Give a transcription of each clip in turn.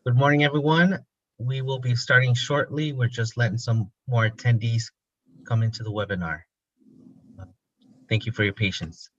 Good morning, everyone. We will be starting shortly. We're just letting some more attendees come into the webinar. Thank you for your patience.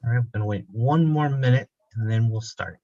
All right, we're going to wait one more minute and then we'll start.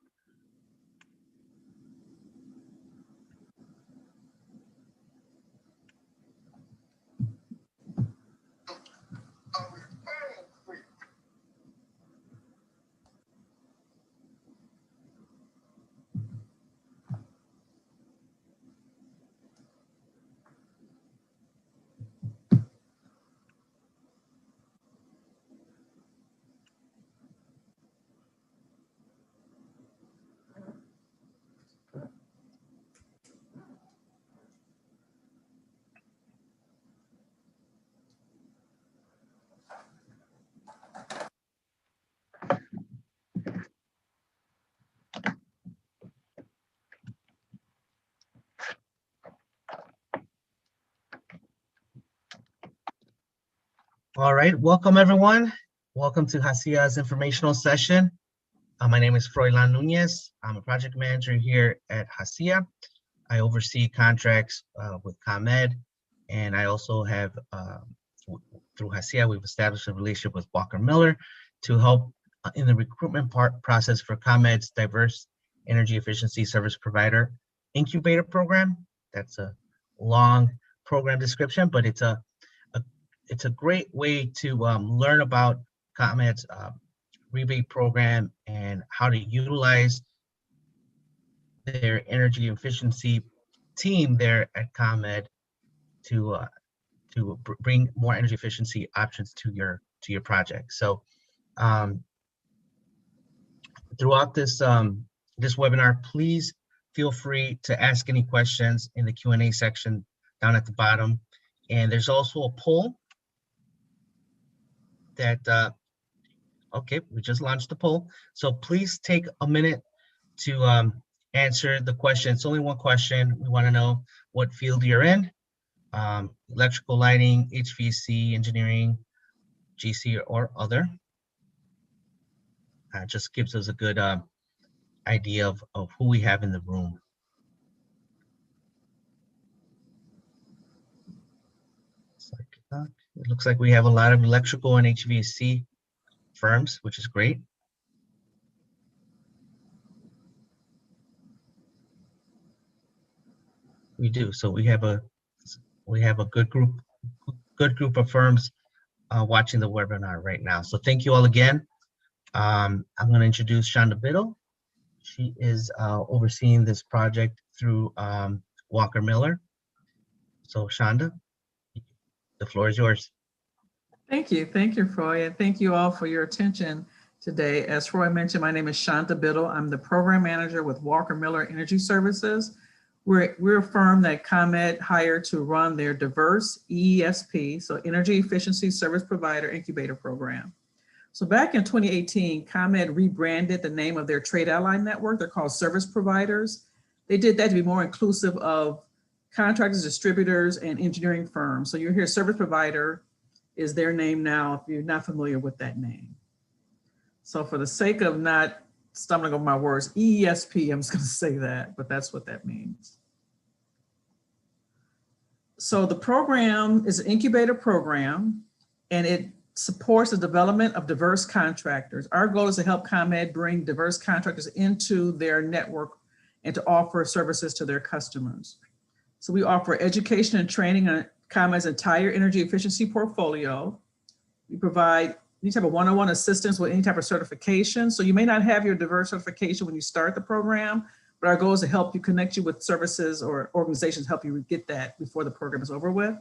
All right, welcome everyone. Welcome to Hacia's informational session. My name is Froilan Nunez. I'm a project manager here at Hacia. I oversee contracts with ComEd, and I also have, through Hacia, we've established a relationship with Walker Miller to help in the recruitment process for ComEd's diverse energy efficiency service provider incubator program. That's a long program description, but it's a great way to learn about ComEd's rebate program and how to utilize their energy efficiency team there at ComEd to bring more energy efficiency options to your project. So throughout this this webinar, please feel free to ask any questions in the Q&A section down at the bottom. And there's also a poll that okay, we just launched the poll. So please take a minute to answer the question. It's only one question. We want to know what field you're in. Electrical, lighting, HVAC, engineering, GC, or other. Just gives us a good idea of who we have in the room. It looks like we have a lot of electrical and HVAC firms, which is great. We do. So we have a good group of firms watching the webinar right now. So thank you all again. I'm going to introduce Shonda Biddle. She is overseeing this project through Walker Miller. So Shonda, the floor is yours. Thank you, Froy, and thank you all for your attention today. As Froy mentioned, my name is Shonda Biddle. I'm the program manager with Walker Miller Energy Services. We're a firm that ComEd hired to run their diverse EESP, so Energy Efficiency Service Provider Incubator Program. So back in 2018, ComEd rebranded the name of their trade ally network. They're called service providers. They did that to be more inclusive of contractors, distributors, and engineering firms. So you hear service provider is their name now if you're not familiar with that name. So for the sake of not stumbling over my words, EESP, I'm just going to say that, but that's what that means. So the program is an incubator program, and it supports the development of diverse contractors. Our goal is to help ComEd bring diverse contractors into their network and to offer services to their customers. So we offer education and training on ComEd's entire energy efficiency portfolio. We provide any type of one-on-one assistance with any type of certification. So you may not have your diverse certification when you start the program, but our goal is to help you, connect you with services or organizations to help you get that before the program is over with.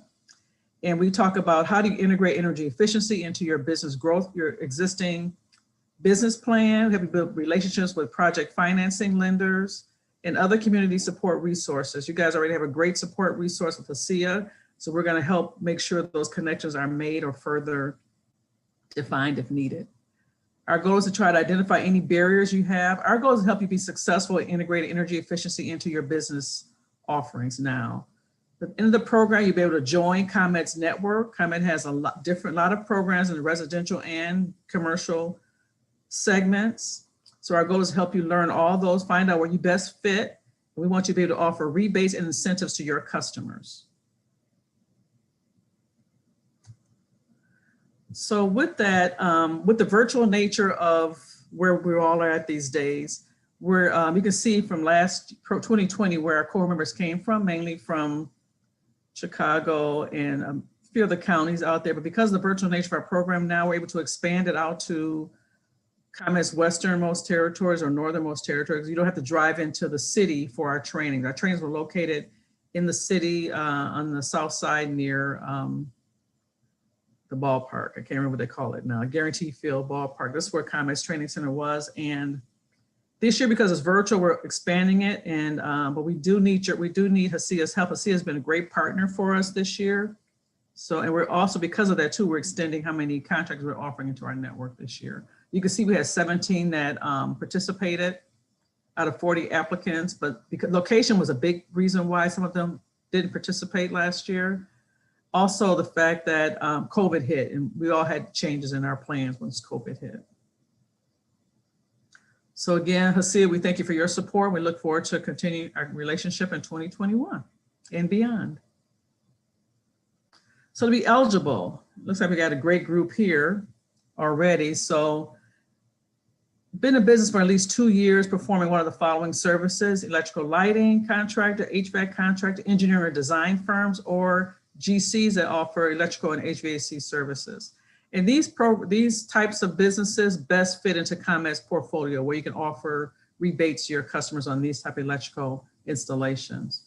And we talk about how do you integrate energy efficiency into your business growth, your existing business plan, have you build relationships with project financing lenders and other community support resources. You guys already have a great support resource with ASEA. So we're going to help make sure those connections are made or further defined if needed. Our goal is to try to identify any barriers you have. Our goal is to help you be successful at integrating energy efficiency into your business offerings now. At the end of the program, you'll be able to join ComEd's network. ComEd has a lot of programs in the residential and commercial segments. So our goal is to help you learn all those, find out where you best fit. And we want you to be able to offer rebates and incentives to your customers. So with that, with the virtual nature of where we all are at these days, you can see from 2020 where our core members came from, mainly from Chicago and a few of the counties out there. But because of the virtual nature of our program now, we're able to expand it out to ComEd's westernmost territories or northernmost territories. You don't have to drive into the city for our training. Our trainings were located in the city on the south side near the ballpark. I can't remember what they call it now, Guarantee Field Ballpark. This is where ComEd's training center was. And this year, because it's virtual, we're expanding it. And but we do need ASEA's help. ASEA has been a great partner for us this year. So, and we're also, because of that too, we're extending how many contracts we're offering into our network this year. You can see we had 17 that participated out of 40 applicants, but because location was a big reason why some of them didn't participate last year. Also, the fact that COVID hit, and we all had changes in our plans once COVID hit. So again, ASEA, we thank you for your support. We look forward to continuing our relationship in 2021 and beyond. So to be eligible, looks like we got a great group here already. So been in business for at least 2 years, performing one of the following services: electrical lighting contractor, HVAC contractor, engineering or design firms, or GCs that offer electrical and HVAC services. And these types of businesses best fit into ComEd's portfolio, where you can offer rebates to your customers on these type of electrical installations.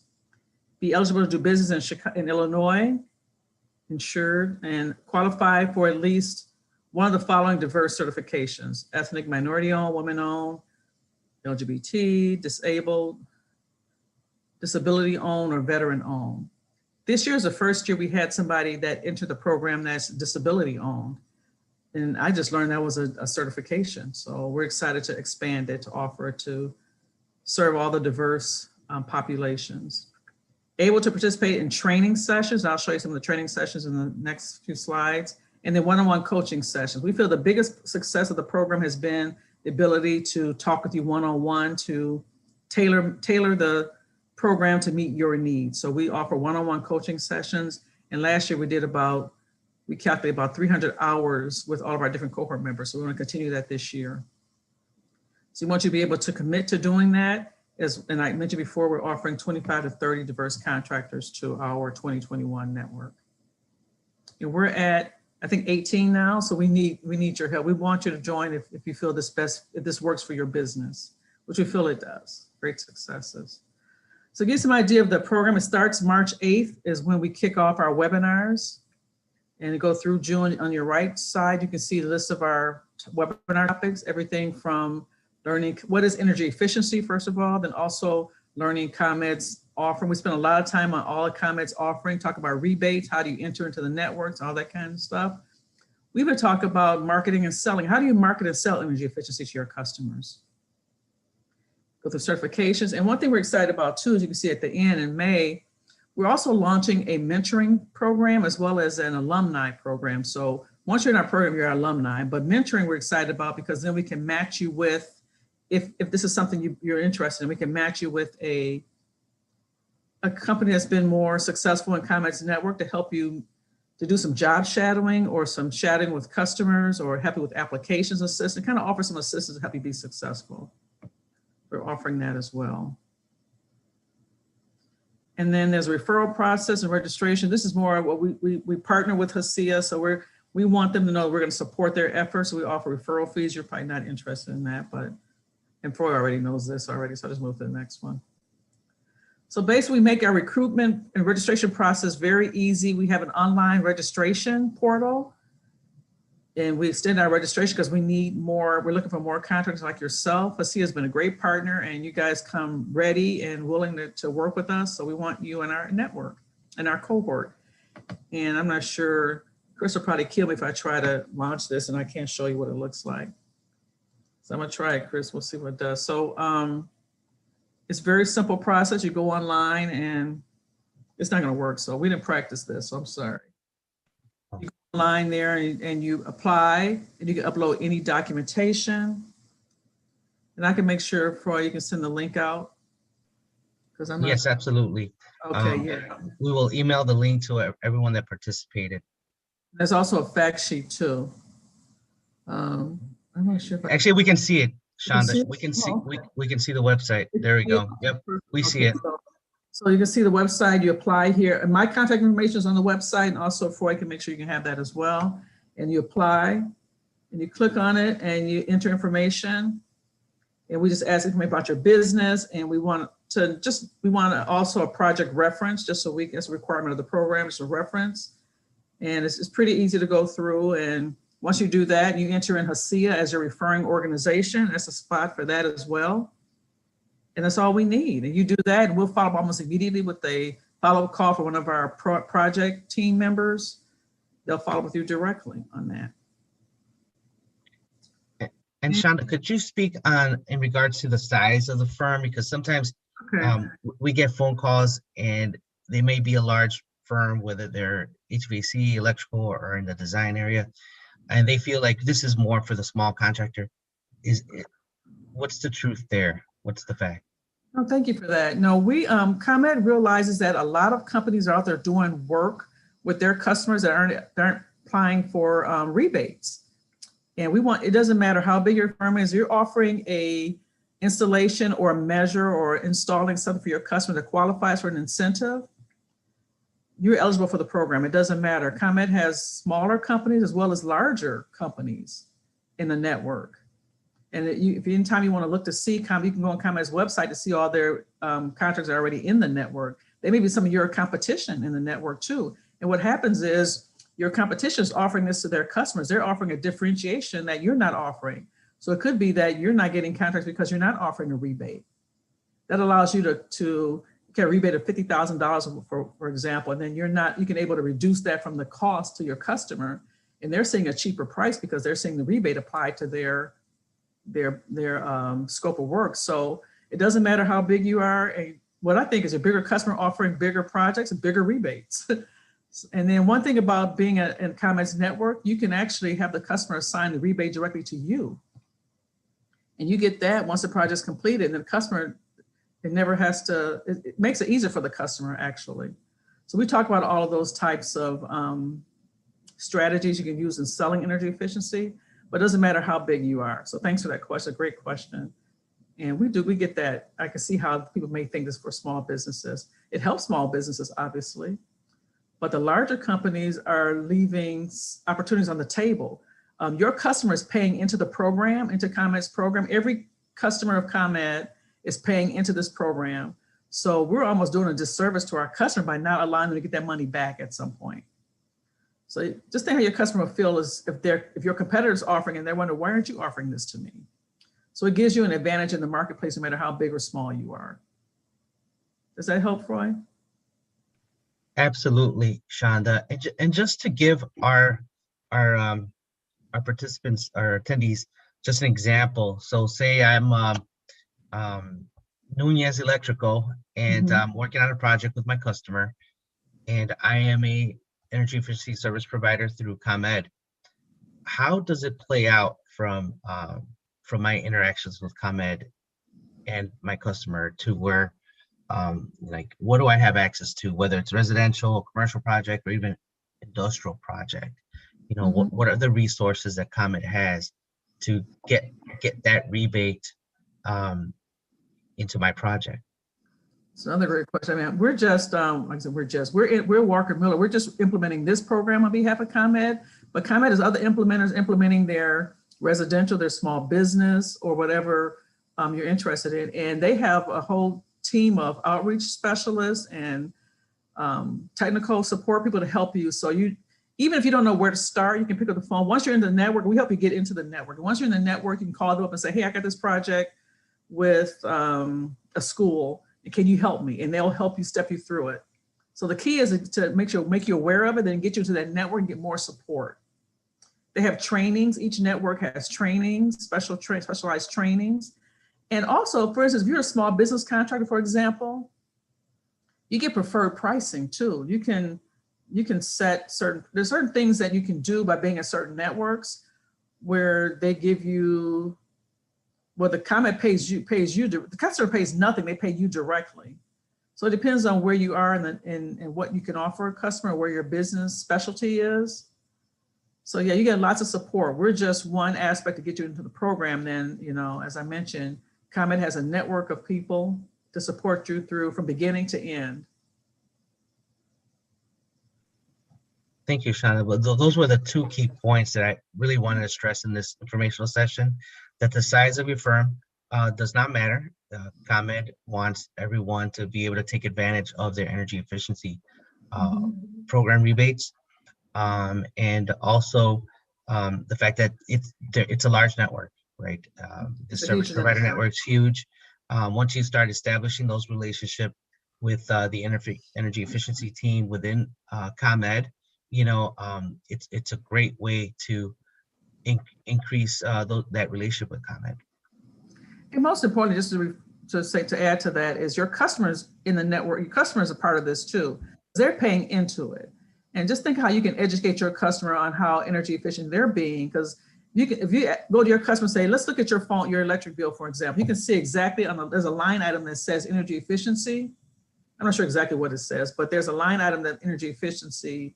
Be eligible to do business in Illinois, insured, and qualify for at least one of the following diverse certifications: ethnic minority-owned, women-owned, LGBT, disabled, disability-owned, or veteran-owned. This year is the first year we had somebody that entered the program that's disability-owned. And I just learned that was a certification. So we're excited to expand it, to offer it to serve all the diverse populations. Able to participate in training sessions. I'll show you some of the training sessions in the next few slides. And then one-on-one coaching sessions. We feel the biggest success of the program has been the ability to talk with you one-on-one, to tailor the program to meet your needs. So we offer one-on-one coaching sessions. And last year we calculated about 300 hours with all of our different cohort members. So we want to continue that this year. So we want you to be able to commit to doing that. And I mentioned before, we're offering 25 to 30 diverse contractors to our 2021 network. And we're at, I think, 18 now. So we need your help. We want you to join if you feel if this works for your business, which we feel it does. Great successes. So to give you some idea of the program, it starts March 8th is when we kick off our webinars. And go through June. On your right side, you can see the list of our webinar topics, everything from learning what is energy efficiency, first of all, then also learning ComEd's offering. We spend a lot of time on all of ComEd's offering, talk about rebates, how do you enter into the networks, all that kind of stuff. We would talk about marketing and selling. How do you market and sell energy efficiency to your customers? Go through certifications. And one thing we're excited about too, as you can see at the end in May, we're also launching a mentoring program as well as an alumni program. So once you're in our program, you're our alumni, but mentoring we're excited about because then we can match you with, if this is something you're interested in, we can match you with a company that's been more successful in ComEd's network to help you to do some job shadowing or some shadowing with customers or help you with applications assistance, kind of offer some assistance to help you be successful. We're offering that as well. And then there's a referral process and registration. This is more what we partner with HACIA, so we want them to know we're going to support their efforts. So we offer referral fees. You're probably not interested in that, but and Troy already knows this already, so I'll just move to the next one. So basically, we make our recruitment and registration process very easy. We have an online registration portal, and we extend our registration because we need more. We're looking for more contractors like yourself. HACIA has been a great partner, and you guys come ready and willing to work with us. So we want you in our network, in our cohort. And I'm not sure, Chris will probably kill me if I try to launch this and I can't show you what it looks like. So I'm gonna try it, Chris. We'll see what it does. So it's a very simple process. You go online and it's not gonna work. So we didn't practice this, so I'm sorry. Line there and you apply and you can upload any documentation, and I can make sure Troy you can send the link out because I'm not. Yes, absolutely. Okay, yeah. We will email the link to everyone that participated. There's also a fact sheet too. I'm not sure if Actually we can see it, Shonda. we can We can see the website. There we go. Yep, we see it. So you can see the website, you apply here, and my contact information is on the website, and also Troy can make sure you can have that as well. And you apply, and you click on it, and you enter information, and we just ask information about your business, and we want also a project reference, just so it's a requirement of the program, it's a reference, and it's pretty easy to go through. And once you do that, you enter in HACIA as your referring organization. That's a spot for that as well. And that's all we need. And you do that, and we'll follow up almost immediately with a follow-up call for one of our project team members. They'll follow up with you directly on that. And Shonda, could you speak on in regards to the size of the firm? Because sometimes we get phone calls and they may be a large firm, whether they're HVAC, electrical, or in the design area, and they feel like this is more for the small contractor. What's the truth there? What's the fact? No, thank you for that. No, ComEd realizes that a lot of companies are out there doing work with their customers that aren't applying for rebates. And it doesn't matter how big your firm is, you're offering a installation or a measure or installing something for your customer that qualifies for an incentive, you're eligible for the program. It doesn't matter. ComEd has smaller companies as well as larger companies in the network. And if anytime you want to look to see, you can go on ComEd's website to see all their contracts that are already in the network. They may be some of your competition in the network too. And what happens is your competition is offering this to their customers. They're offering a differentiation that you're not offering. So it could be that you're not getting contracts because you're not offering a rebate. That allows you to get a rebate of $50,000, for example, and then you can able to reduce that from the cost to your customer. And they're seeing a cheaper price because they're seeing the rebate applied to their scope of work. So it doesn't matter how big you are. What I think is a bigger customer offering bigger projects and bigger rebates. And then one thing about being in ComEd's network, you can actually have the customer assign the rebate directly to you. And you get that once the project's completed, and the customer, it makes it easier for the customer actually. So we talk about all of those types of strategies you can use in selling energy efficiency, but it doesn't matter how big you are. So thanks for that question, great question. And we get that. I can see how people may think this for small businesses. It helps small businesses, obviously, but the larger companies are leaving opportunities on the table. Your customer is paying into the program, into ComEd's program. Every customer of ComEd is paying into this program. So we're almost doing a disservice to our customer by not allowing them to get that money back at some point. So just think how your customer will feel is if your competitor's offering and they're wondering, why aren't you offering this to me? So it gives you an advantage in the marketplace no matter how big or small you are. Does that help, Roy? Absolutely, Shonda. And just to give our participants, our attendees, just an example. So say I'm Nunez Electrical, and I'm working on a project with my customer, and I am a energy efficiency service provider through ComEd. How does it play out from my interactions with ComEd and my customer to where like what do I have access to, whether it's residential, commercial project, or even industrial project? You know, what are the resources that ComEd has to get that rebate into my project? It's another great question. I mean, we're just, like I said, we're Walker Miller. We're just implementing this program on behalf of ComEd, but ComEd has other implementers implementing their residential, their small business, or whatever you're interested in. And they have a whole team of outreach specialists and technical support people to help you. So even if you don't know where to start, you can pick up the phone. Once you're in the network, we help you get into the network. And once you're in the network, you can call them up and say, hey, I got this project with a school. Can you help me? And they'll help you step you through it. So the key is to make you aware of it, then get you into that network and get more support. They have trainings. Each network has trainings, specialized trainings. And also, for instance, if you're a small business contractor, for example, you get preferred pricing too. You can set there's certain things that you can do by being at certain networks where they give you, well, the ComEd pays you, the customer pays nothing, they pay you directly. So it depends on where you are and what you can offer a customer, where your business specialty is. So yeah, you get lots of support. We're just one aspect to get you into the program. Then, as I mentioned, ComEd has a network of people to support you through from beginning to end. Thank you, Shana. But those were the two key points that I really wanted to stress in this informational session, that the size of your firm does not matter. ComEd wants everyone to be able to take advantage of their energy efficiency program rebates. And also the fact that it's a large network, right? The service provider network is huge. Once you start establishing those relationships with the energy efficiency team within ComEd, it's a great way to increase that relationship with ComEd. And most importantly, just to add to that, is your customers in the network. Your customers are part of this too. They're paying into it, and just think how you can educate your customer on how energy efficient they're being. Because if you go to your customer and say, let's look at your phone, your electric bill, for example, you can see exactly there's a line item that says energy efficiency. I'm not sure exactly what it says, but there's a line item that energy efficiency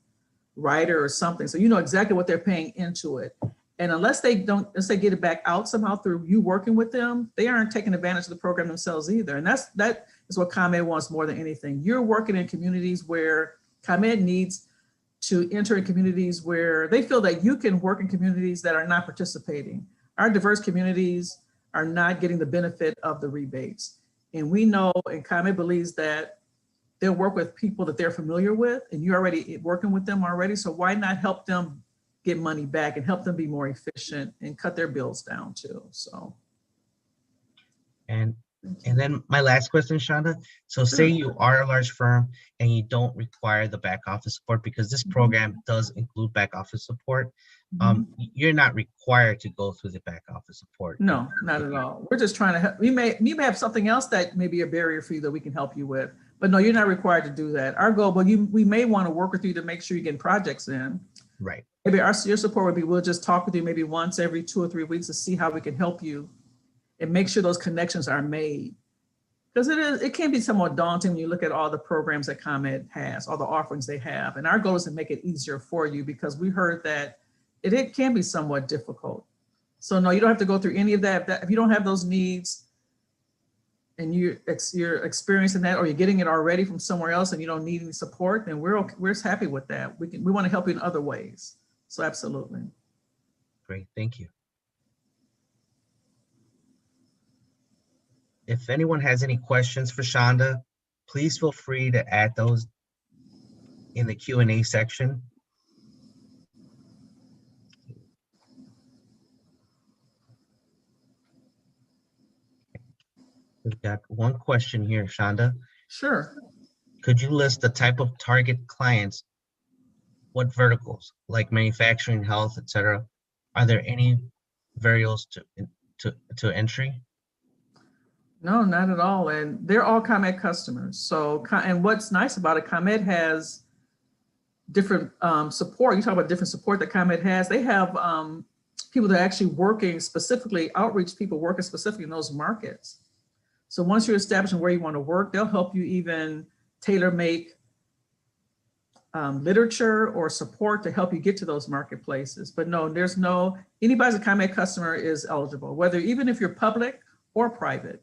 rider or something. So you know exactly what they're paying into it. And unless they get it back out somehow through you working with them, they aren't taking advantage of the program themselves either. And that is what ComEd wants more than anything. You're working in communities where ComEd needs to enter in communities where they feel that you can work in communities that are not participating. Our diverse communities are not getting the benefit of the rebates. And we know, and ComEd believes that they'll work with people that they're familiar with, and you're already working with them already. So why not help them get money back and help them be more efficient and cut their bills down too? So. And then my last question, Shonda. So say you are a large firm and you don't require the back office support, because this program does include back office support. You're not required to go through the back office support. No, not at all. We're just trying to help. You may have something else that may be a barrier for you that we can help you with, but no, you're not required to do that. Our goal, but we may want to work with you to make sure you get projects in. Right. Maybe your support would be, we'll just talk with you maybe once every 2 or 3 weeks to see how we can help you and make sure those connections are made. Because it can be somewhat daunting when you look at all the programs that ComEd has, all the offerings they have. And our goal is to make it easier for you, because we heard that it can be somewhat difficult. So no, you don't have to go through any of that. If you don't have those needs and you're experiencing that, or you're getting it already from somewhere else and you don't need any support, then we're happy with that. We want to help you in other ways. So absolutely. Great, thank you. If anyone has any questions for Shonda, please feel free to add those in the Q&A section. We've got one question here, Shonda. Sure. Could you list the type of target clients? What verticals, like manufacturing, health, etc.? Are there any variables to entry? No, not at all. And they're all ComEd customers. So, and what's nice about it, ComEd has different support. You talk about different support that ComEd has. They have people that are actually working specifically, outreach people working specifically in those markets. So once you're establishing where you want to work, they'll help you even tailor make literature or support to help you get to those marketplaces. But no, there's no, anybody's a ComEd customer is eligible, whether even if you're public or private.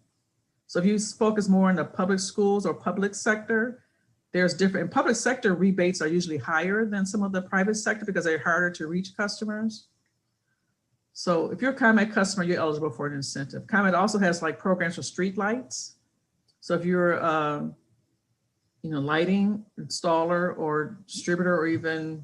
So if you focus more on the public schools or public sector, there's different, in public sector rebates are usually higher than some of the private sector because they're harder to reach customers. So if you're a ComEd customer, you're eligible for an incentive. ComEd also has like programs for street lights. So if you're lighting installer or distributor or even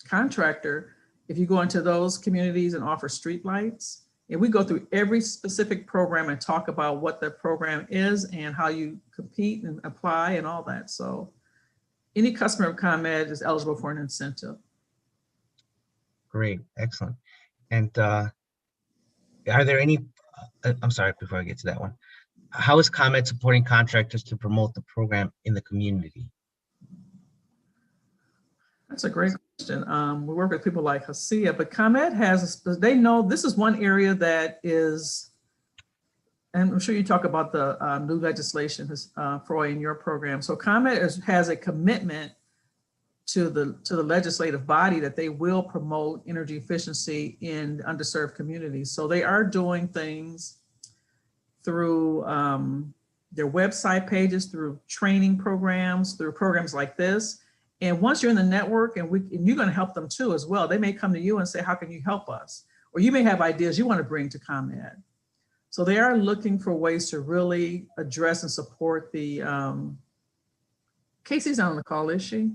contractor, if you go into those communities and offer street lights, and we go through every specific program and talk about what the program is and how you compete and apply and all that. So any customer of ComEd is eligible for an incentive. Great, excellent. And are there any, I'm sorry, before I get to that one, how is ComEd supporting contractors to promote the program in the community? That's a great question. We work with people like HACIA, but ComEd has, they know this is one area that is, and I'm sure you talk about the new legislation, Froy, in your program. So ComEd has a commitment to the legislative body that they will promote energy efficiency in underserved communities. So they are doing things through their website pages, through training programs, through programs like this. And once you're in the network, and you're going to help them too as well. They may come to you and say, how can you help us? Or you may have ideas you want to bring to ComEd. So they are looking for ways to really address and support the, Casey's not on the call, is she?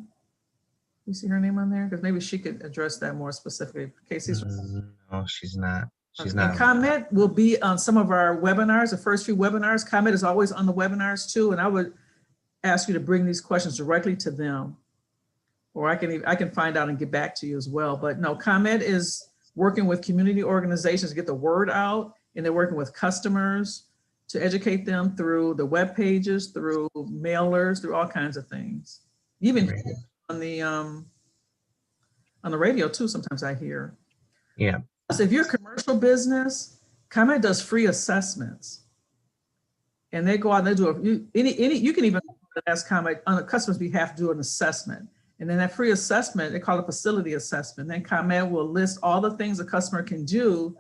You see her name on there? Because maybe she could address that more specifically. Casey's. No, she's not. She's not. And ComEd will be on some of our webinars, the first few webinars. ComEd is always on the webinars too. And I would ask you to bring these questions directly to them. Or I can find out and get back to you as well. But no, ComEd is working with community organizations to get the word out, and they're working with customers to educate them through the web pages, through mailers, through all kinds of things. Even on the radio too, sometimes I hear. Yeah. So if you're a commercial business, ComEd does free assessments. And they go out and they do you can even ask ComEd on a customer's behalf to do an assessment. And then that free assessment, they call it facility assessment. Then ComEd will list all the things a customer can do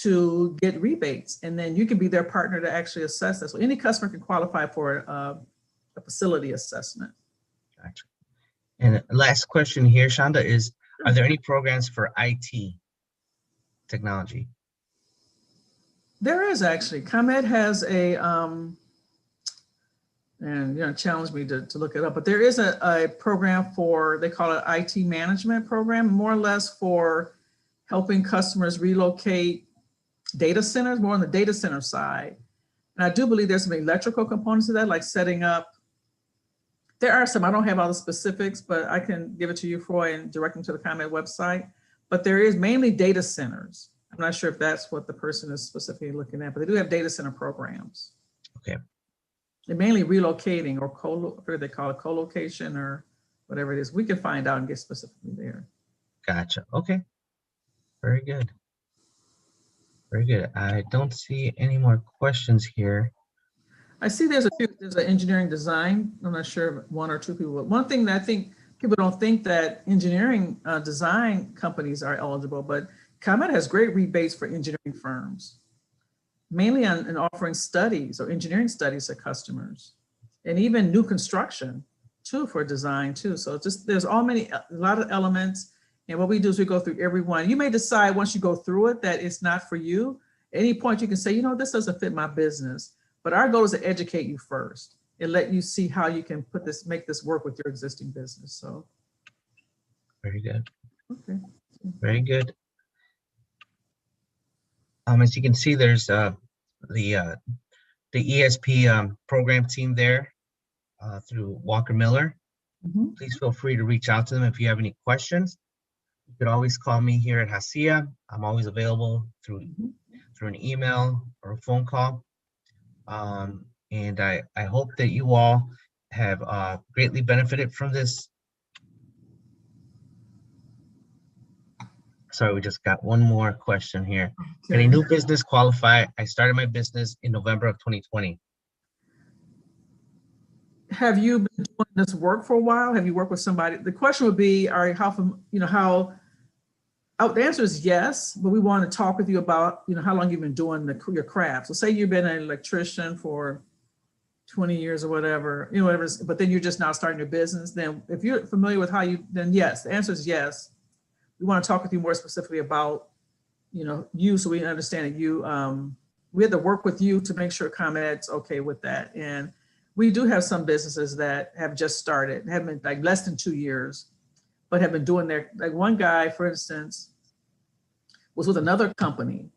to get rebates. And then you can be their partner to actually assess that. So any customer can qualify for a facility assessment. Gotcha. And last question here, Shonda, is, are there any programs for IT technology? There is actually. ComEd has a, and challenge me to look it up, but there is a program for, they call it IT management program, more or less for helping customers relocate data centers, more on the data center side. And I do believe there's some electrical components to that, like setting up. There are some, I don't have all the specifics, but I can give it to you, Froy, and direct them to the ComEd website. But there is mainly data centers. I'm not sure if that's what the person is specifically looking at, but they do have data center programs. Okay. They're mainly relocating or what they call it, co-location or whatever it is. We can find out and get specifically there. Gotcha. Okay. Very good. Very good. I don't see any more questions here. I see there's an engineering design. I'm not sure if one or two people, but one thing that I think people don't think that engineering design companies are eligible, but ComEd has great rebates for engineering firms, mainly in offering studies or engineering studies to customers, and even new construction too for design too. So there's a lot of elements. And what we do is we go through every one. You may decide once you go through it that it's not for you. At any point you can say, this doesn't fit my business. But our goal is to educate you first. and let you see how you can make this work with your existing business. So. Very good. Okay. Very good. As you can see, there's the ESP program team there through Walker Miller. Mhm. Please feel free to reach out to them if you have any questions. You could always call me here at Hacia. I'm always available through an email or a phone call. And I hope that you all have greatly benefited from this. Sorry, we just got one more question here. Can a new business qualify? I started my business in November of 2020. Have you been doing this work for a while? Have you worked with somebody? The question would be, the answer is yes, but we want to talk with you about, how long you've been doing your craft. So say you've been an electrician for 20 years or whatever, but then you're just now starting your business. Then if you're familiar with then yes, the answer is yes. We want to talk with you more specifically about, you, so we understand that we have to work with you to make sure ComEd's okay with that. And we do have some businesses that have just started, have been like less than 2 years, but have been doing like one guy, for instance, was with another company.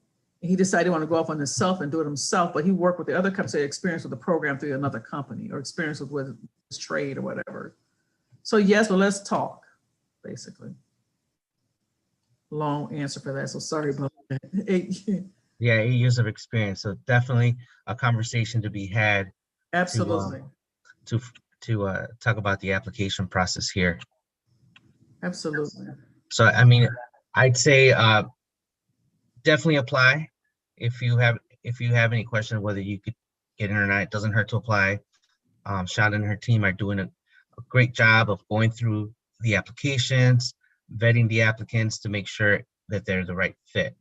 And he decided he wanted to go off on himself and do it himself, but he worked with the other company, so experience with the program through another company or experience with his trade or whatever. So yes, but let's talk, basically. Long answer for that, so sorry about that. Yeah, 8 years of experience, so definitely a conversation to be had. Absolutely. To talk about the application process here. Absolutely. So I mean, I'd say definitely apply if you have any question whether you could get in or not. It doesn't hurt to apply. Shonda and her team are doing a great job of going through the applications, vetting the applicants to make sure that they're the right fit.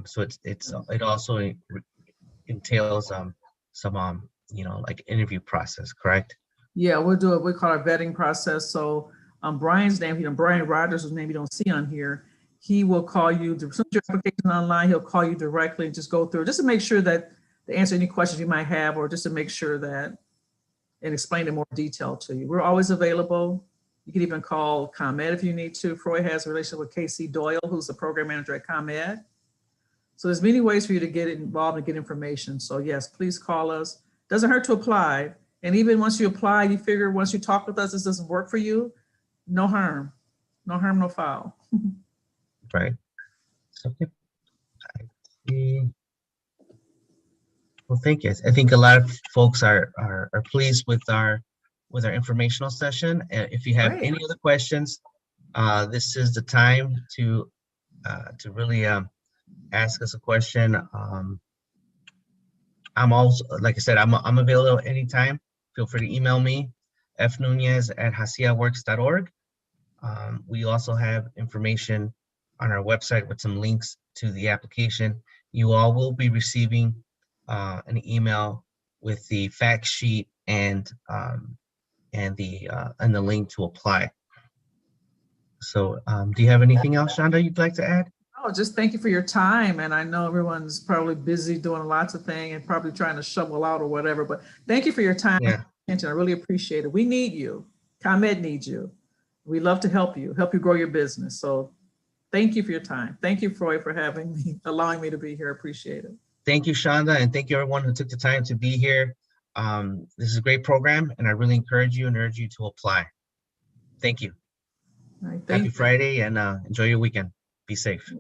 So it also entails some like interview process, correct? Yeah, we'll do we call our vetting process. So Brian's name, Brian Rogers, whose name you don't see on here, he will call you to submit your application online. He'll call you directly and just go through just to make sure that to answer any questions you might have, or just to make sure that and explain in more detail to you. We're always available. You can even call ComEd if you need to. Froy has a relationship with Casey Doyle, who's the program manager at ComEd. So there's many ways for you to get involved and get information. So yes, please call us. Doesn't hurt to apply. And even once you apply, you figure once you talk with us, this doesn't work for you, no harm. No harm, no foul. Right. Okay. I see. Well, thank you. I think a lot of folks are pleased with our informational session. If you have any other questions, this is the time to really ask us a question. I'm also, like I said, I'm available anytime. Feel free to email me, fnunez@haciaworks.org. We also have information on our website with some links to the application. You all will be receiving an email with the fact sheet and the link to apply. So do you have anything else, Shonda, you'd like to add? Oh, just thank you for your time. And I know everyone's probably busy doing lots of things and probably trying to shovel out or whatever, but thank you for your time. Yeah. I really appreciate it. We need you. ComEd needs you. We love to help you grow your business. So thank you for your time. Thank you, Froy, for allowing me to be here. Appreciate it. Thank you, Shonda, and thank you everyone who took the time to be here. This is a great program, and I really encourage you and urge you to apply. Thank you. All right, Happy Friday, and enjoy your weekend. Be safe.